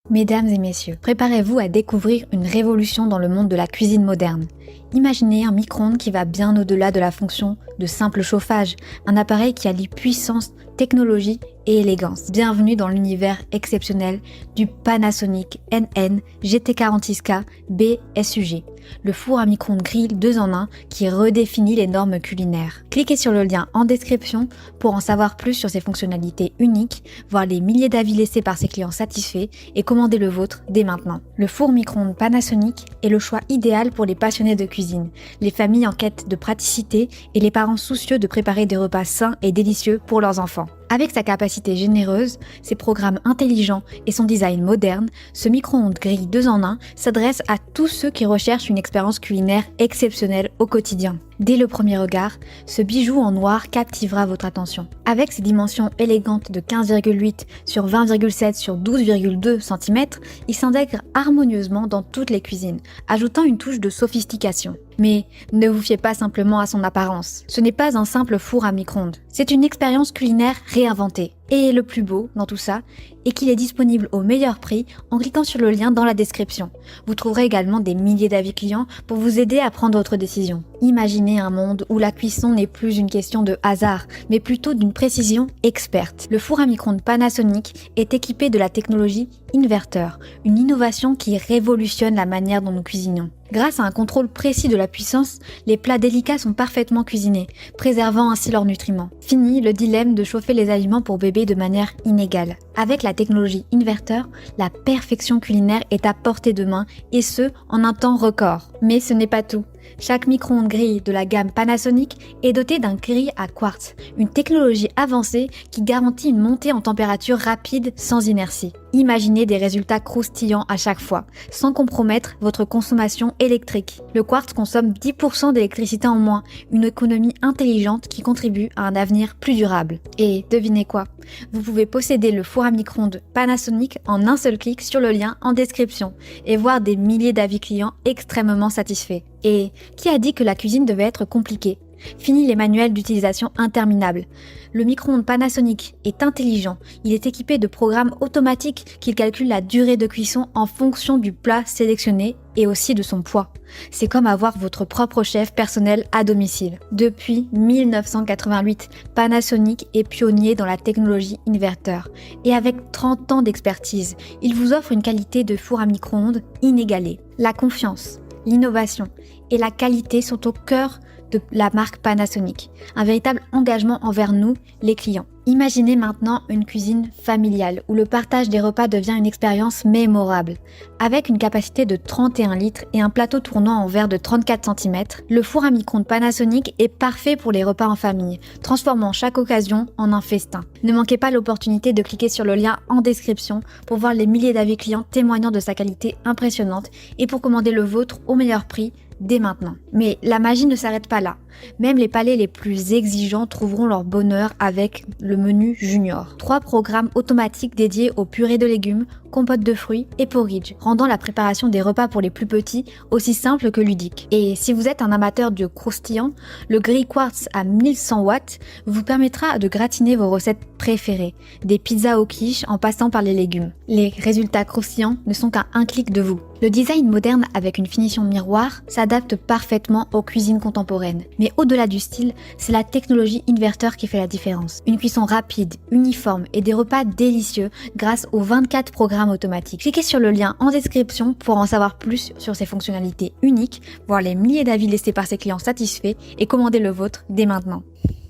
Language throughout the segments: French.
Mesdames et messieurs, préparez-vous à découvrir une révolution dans le monde de la cuisine moderne. Imaginez un micro-ondes qui va bien au-delà de la fonction de simple chauffage, un appareil qui allie puissance, technologie et élégance. Bienvenue dans l'univers exceptionnel du Panasonic NN GT46K B-SUG, le four à micro-ondes grill 2 en 1 qui redéfinit les normes culinaires. Cliquez sur le lien en description pour en savoir plus sur ses fonctionnalités uniques, voir les milliers d'avis laissés par ses clients satisfaits et commander le vôtre dès maintenant. Le four micro-ondes Panasonic est le choix idéal pour les passionnés de cuisine, les familles en quête de praticité et les parents soucieux de préparer des repas sains et délicieux pour leurs enfants. Avec sa capacité généreuse, ses programmes intelligents et son design moderne, ce micro-ondes grill 2 en 1 s'adresse à tous ceux qui recherchent une expérience culinaire exceptionnelle au quotidien. Dès le premier regard, ce bijou en noir captivera votre attention. Avec ses dimensions élégantes de 15,8 sur 20,7 sur 12,2 cm, il s'intègre harmonieusement dans toutes les cuisines, ajoutant une touche de sophistication. Mais ne vous fiez pas simplement à son apparence. Ce n'est pas un simple four à micro-ondes. C'est une expérience culinaire réinventée. Et le plus beau dans tout ça est qu'il est disponible au meilleur prix en cliquant sur le lien dans la description. Vous trouverez également des milliers d'avis clients pour vous aider à prendre votre décision. Imaginez un monde où la cuisson n'est plus une question de hasard, mais plutôt d'une précision experte. Le four à micro-ondes Panasonic est équipé de la technologie inverteur, une innovation qui révolutionne la manière dont nous cuisinons. Grâce à un contrôle précis de la puissance, les plats délicats sont parfaitement cuisinés, préservant ainsi leurs nutriments. Fini le dilemme de chauffer les aliments pour bébés de manière inégale. Avec la technologie inverteur, la perfection culinaire est à portée de main et ce, en un temps record. Mais ce n'est pas tout. Chaque micro-ondes grill de la gamme Panasonic est doté d'un grill à quartz, une technologie avancée qui garantit une montée en température rapide sans inertie. Imaginez des résultats croustillants à chaque fois, sans compromettre votre consommation électrique. Le quartz consomme 10% d'électricité en moins, une économie intelligente qui contribue à un avenir plus durable. Et devinez quoi? Vous pouvez posséder le four à micro-ondes Panasonic en un seul clic sur le lien en description et voir des milliers d'avis clients extrêmement satisfaits. Et qui a dit que la cuisine devait être compliquée? Fini les manuels d'utilisation interminables. Le micro-ondes Panasonic est intelligent, il est équipé de programmes automatiques qui calculent la durée de cuisson en fonction du plat sélectionné et aussi de son poids. C'est comme avoir votre propre chef personnel à domicile. Depuis 1988, Panasonic est pionnier dans la technologie inverteur et avec 30 ans d'expertise, il vous offre une qualité de four à micro-ondes inégalée. La confiance, l'innovation et la qualité sont au cœur de la marque Panasonic, un véritable engagement envers nous, les clients. Imaginez maintenant une cuisine familiale où le partage des repas devient une expérience mémorable. Avec une capacité de 31 litres et un plateau tournant en verre de 34 cm, le four à micro-ondes Panasonic est parfait pour les repas en famille, transformant chaque occasion en un festin. Ne manquez pas l'opportunité de cliquer sur le lien en description pour voir les milliers d'avis clients témoignant de sa qualité impressionnante et pour commander le vôtre au meilleur prix dès maintenant. Mais la magie ne s'arrête pas là. Même les palais les plus exigeants trouveront leur bonheur avec le menu junior. 3 programmes automatiques dédiés aux purées de légumes, compotes de fruits et porridge, rendant la préparation des repas pour les plus petits aussi simple que ludique. Et si vous êtes un amateur de croustillant, le grill quartz à 1100 watts vous permettra de gratiner vos recettes préférées, des pizzas aux quiches en passant par les légumes. Les résultats croustillants ne sont qu'à un clic de vous. Le design moderne avec une finition miroir s'adapte parfaitement aux cuisines contemporaines. Mais au-delà du style, c'est la technologie inverteur qui fait la différence. Une cuisson rapide, uniforme et des repas délicieux grâce aux 24 programmes automatiques. Cliquez sur le lien en description pour en savoir plus sur ses fonctionnalités uniques, voir les milliers d'avis laissés par ses clients satisfaits et commander le vôtre dès maintenant.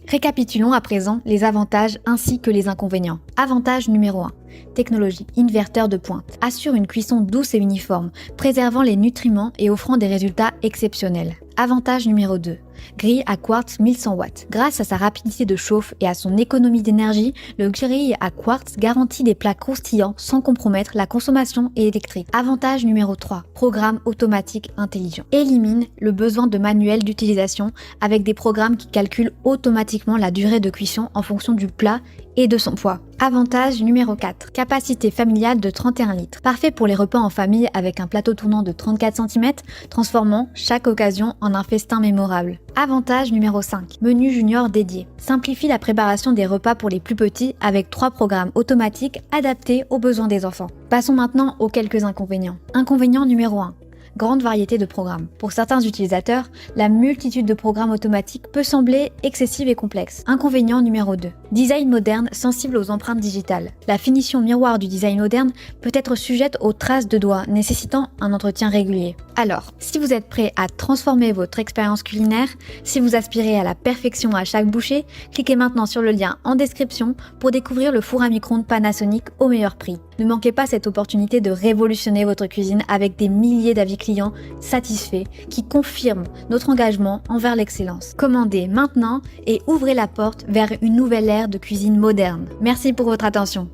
Récapitulons à présent les avantages ainsi que les inconvénients. Avantage numéro 1. Technologie inverteur de pointe. Assure une cuisson douce et uniforme, préservant les nutriments et offrant des résultats exceptionnels. Avantage numéro 2. Grill à quartz 1100 watts. Grâce à sa rapidité de chauffe et à son économie d'énergie, le grill à quartz garantit des plats croustillants sans compromettre la consommation électrique. Avantage numéro 3. Programme automatique intelligent. Élimine le besoin de manuel d'utilisation avec des programmes qui calculent automatiquement la durée de cuisson en fonction du plat et de son poids. Avantage numéro 4. Capacité familiale de 31 litres. Parfait pour les repas en famille avec un plateau tournant de 34 cm, transformant chaque occasion en un festin mémorable. Avantage numéro 5. Menu junior dédié. Simplifie la préparation des repas pour les plus petits avec 3 programmes automatiques adaptés aux besoins des enfants. Passons maintenant aux quelques inconvénients. Inconvénient numéro 1. Grande variété de programmes. Pour certains utilisateurs, la multitude de programmes automatiques peut sembler excessive et complexe. Inconvénient numéro 2. Design moderne sensible aux empreintes digitales. La finition miroir du design moderne peut être sujette aux traces de doigts, nécessitant un entretien régulier. Alors, si vous êtes prêt à transformer votre expérience culinaire, si vous aspirez à la perfection à chaque bouchée, cliquez maintenant sur le lien en description pour découvrir le four à micro-ondes Panasonic au meilleur prix. Ne manquez pas cette opportunité de révolutionner votre cuisine avec des milliers d'avis clients satisfaits qui confirment notre engagement envers l'excellence. Commandez maintenant et ouvrez la porte vers une nouvelle ère de cuisine moderne. Merci pour votre attention.